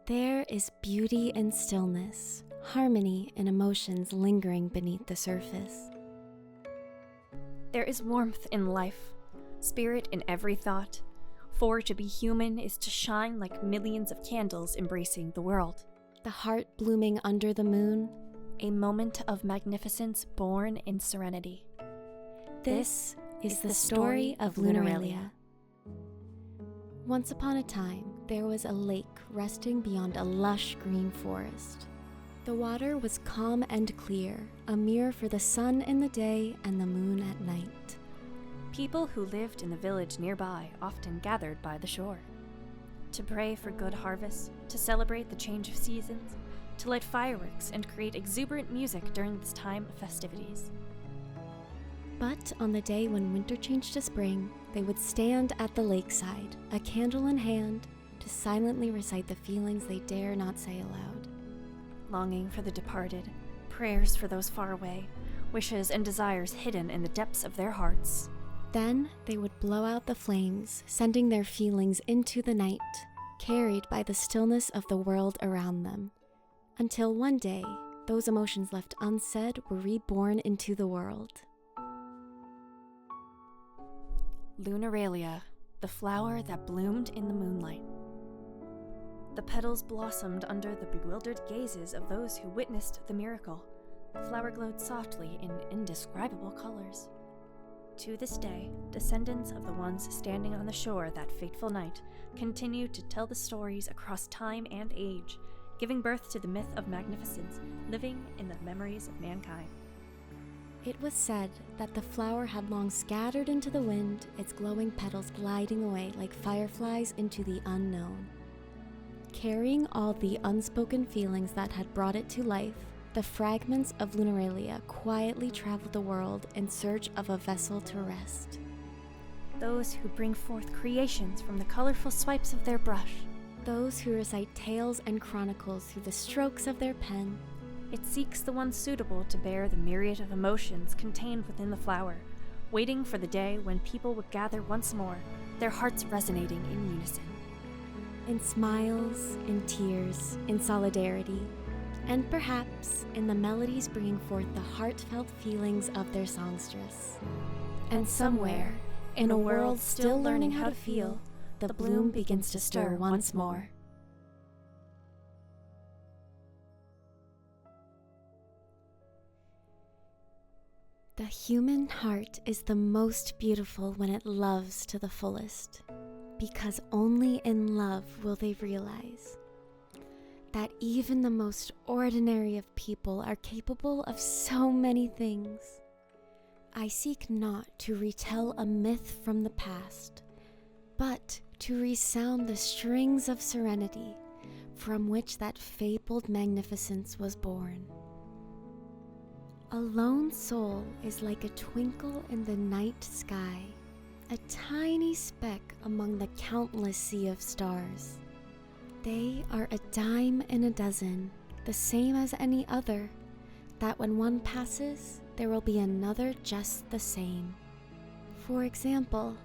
There is beauty in stillness, harmony in emotions lingering beneath the surface. There is warmth in life, spirit in every thought, for to be human is to shine like millions of candles embracing the world. The heart blooming under the moon, A moment of magnificence born in serenity. this is the story of Lunarelia. Once upon a time, there was a lake resting beyond a lush green forest. The water was calm and clear, a mirror for the sun in the day and the moon at night. People who lived in the village nearby often gathered by the shore to pray for good harvests, to celebrate the change of seasons, to light fireworks and create exuberant music during this time of festivities. But on the day when winter changed to spring, they would stand at the lakeside, a candle in hand, to silently recite the feelings they dare not say aloud. Longing for the departed, prayers for those far away, wishes and desires hidden in the depths of their hearts. Then they would blow out the flames, sending their feelings into the night, carried by the stillness of the world around them. Until one day, those emotions left unsaid were reborn into the world. Lunarelia, the flower that bloomed in the moonlight. The petals blossomed under the bewildered gazes of those who witnessed the miracle. The flower glowed softly in indescribable colors. To this day, descendants of the ones standing on the shore that fateful night continue to tell the stories across time and age, giving birth to the myth of magnificence, living in the memories of mankind. It was said that the flower had long scattered into the wind, its glowing petals gliding away like fireflies into the unknown. Carrying all the unspoken feelings that had brought it to life, the fragments of Lunarelia quietly traveled the world in search of a vessel to rest. Those who bring forth creations from the colorful swipes of their brush. Those who recite tales and chronicles through the strokes of their pen. It seeks the one suitable to bear the myriad of emotions contained within the flower, waiting for the day when people would gather once more, their hearts resonating in unison. In smiles, in tears, in solidarity, and perhaps in the melodies bringing forth the heartfelt feelings of their songstress. And somewhere, in a world still learning how to feel, the bloom begins to stir once more. The human heart is the most beautiful when it loves to the fullest, because only in love will they realize that even the most ordinary of people are capable of so many things. I seek not to retell a myth from the past, but to resound the strings of serenity from which that fabled magnificence was born. A lone soul is like a twinkle in the night sky, a tiny speck among the countless sea of stars. They are a dime in a dozen, the same as any other, that when one passes, there will be another just the same. For example,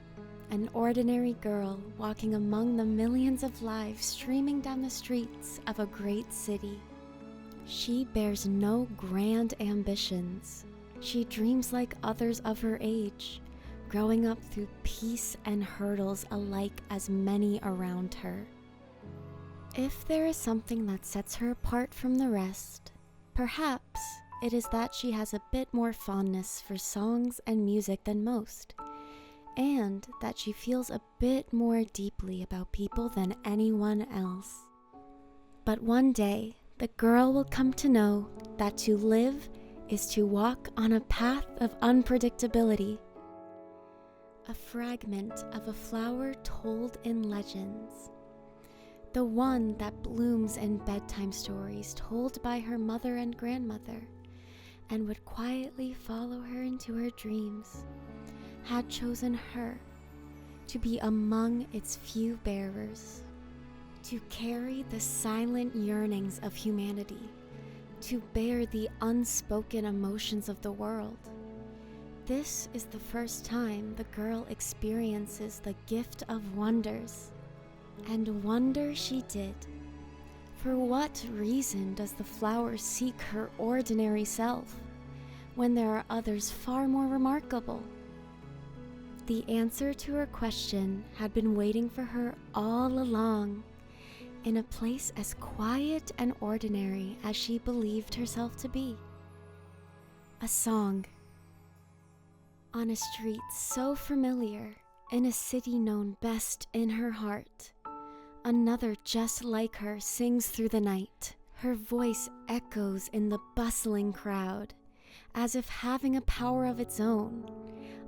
an ordinary girl walking among the millions of lives streaming down the streets of a great city. She bears no grand ambitions. She dreams like others of her age, growing up through peace and hurdles alike as many around her. If there is something that sets her apart from the rest, perhaps it is that she has a bit more fondness for songs and music than most, and that she feels a bit more deeply about people than anyone else. But one day, the girl will come to know that to live is to walk on a path of unpredictability. A fragment of a flower told in legends. The one that blooms in bedtime stories told by her mother and grandmother, and would quietly follow her into her dreams, had chosen her to be among its few bearers, to carry the silent yearnings of humanity, to bear the unspoken emotions of the world. This is the first time the girl experiences the gift of wonders, and wonder she did, For what reason does the flower seek her ordinary self, when there are others far more remarkable? The answer to her question had been waiting for her all along, in a place as quiet and ordinary as she believed herself to be. A song. On a street so familiar, in a city known best in her heart, another just like her sings through the night. Her voice echoes in the bustling crowd, as if having a power of its own,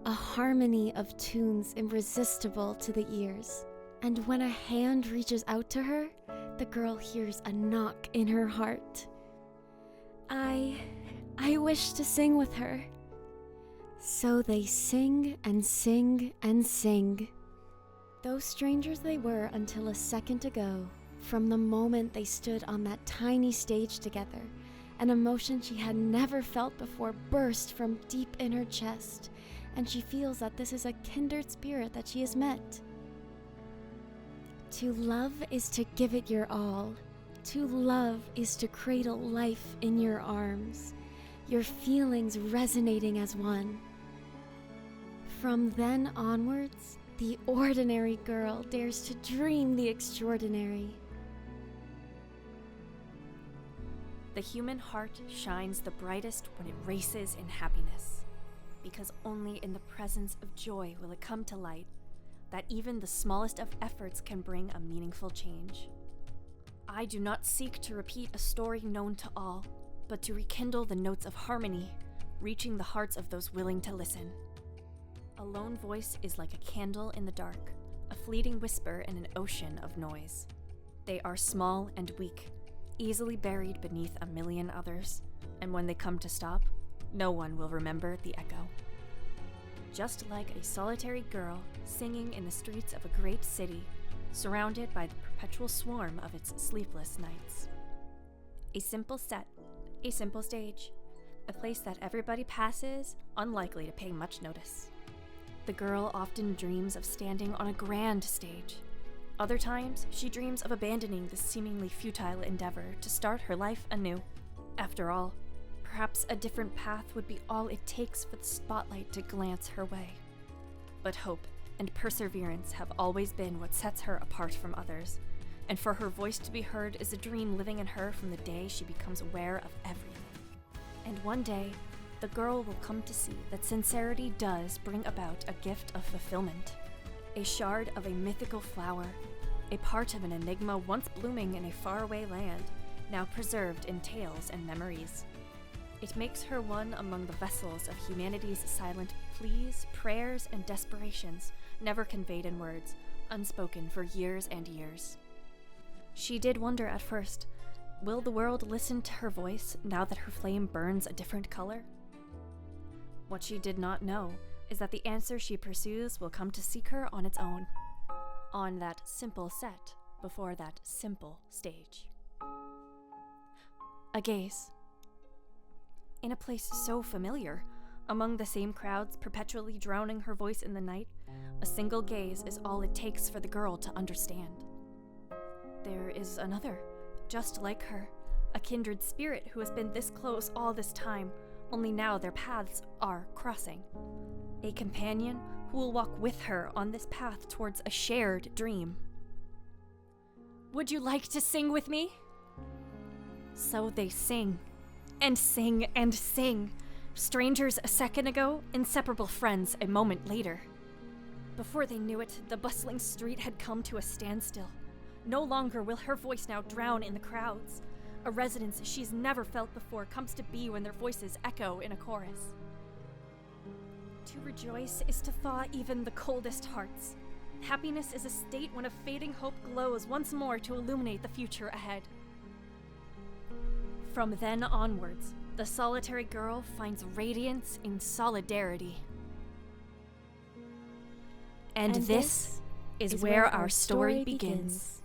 a harmony of tunes irresistible to the ears. And when a hand reaches out to her, the girl hears a knock in her heart. I wish to sing with her. So they sing and sing and sing. Though strangers they were until a second ago, from the moment they stood on that tiny stage together, an emotion she had never felt before burst from deep in her chest, and she feels that this is a kindred spirit that she has met. To love is to give it your all. To love is to cradle life in your arms, your feelings resonating as one. From then onwards, the ordinary girl dares to dream the extraordinary. The human heart shines the brightest when it races in happiness, because only in the presence of joy will it come to light that even the smallest of efforts can bring a meaningful change. I do not seek to repeat a story known to all, but to rekindle the notes of harmony, reaching the hearts of those willing to listen. A lone voice is like a candle in the dark, a fleeting whisper in an ocean of noise. They are small and weak, easily buried beneath a million others, and when they come to stop, no one will remember the echo. Just like a solitary girl singing in the streets of a great city, surrounded by the perpetual swarm of its sleepless nights. A simple set, a simple stage, a place that everybody passes, unlikely to pay much notice. The girl often dreams of standing on a grand stage. Other times, she dreams of abandoning this seemingly futile endeavor to start her life anew. After all, perhaps a different path would be all it takes for the spotlight to glance her way. But hope and perseverance have always been what sets her apart from others, and for her voice to be heard is a dream living in her from the day she becomes aware of everything. And one day, the girl will come to see that sincerity does bring about a gift of fulfillment, a shard of a mythical flower, a part of an enigma once blooming in a faraway land, now preserved in tales and memories. It makes her one among the vessels of humanity's silent pleas, prayers, and desperations, never conveyed in words, unspoken for years and years. She did wonder at first, will the world listen to her voice now that her flame burns a different color? What she did not know is that the answer she pursues will come to seek her on its own, on that simple set before that simple stage. A gaze. In a place so familiar, among the same crowds perpetually drowning her voice in the night, a single gaze is all it takes for the girl to understand. There is another, just like her, a kindred spirit who has been this close all this time, only now their paths are crossing. A companion who will walk with her on this path towards a shared dream. Would you like to sing with me? So they sing, and sing, and sing. Strangers a second ago, inseparable friends a moment later. Before they knew it, the bustling street had come to a standstill. No longer will her voice now drown in the crowds. A resonance she's never felt before comes to be when their voices echo in a chorus. To rejoice is to thaw even the coldest hearts. Happiness is a state when a fading hope glows once more to illuminate the future ahead. From then onwards, the solitary girl finds radiance in solidarity. And this is where our story begins.